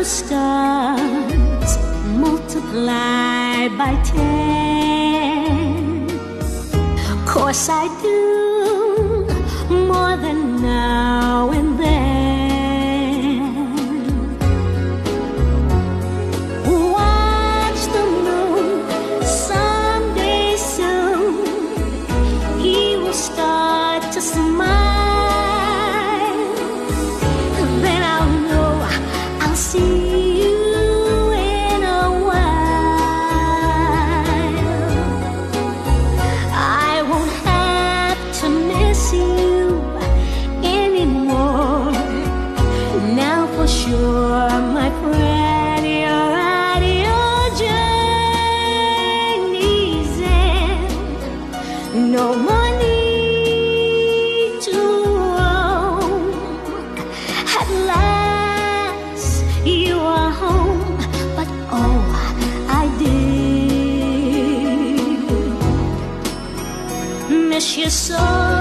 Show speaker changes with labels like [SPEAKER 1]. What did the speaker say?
[SPEAKER 1] the stars multiplied by 10. Course I do more than now and then. Watch the moon someday soon. He will start to smile. Then I'll know I'll see you in a while. I won't have to miss you anymore. Now for sure, my friend, you're at your journey's end. No more need to roam. At last you are home, but oh, I did miss you so.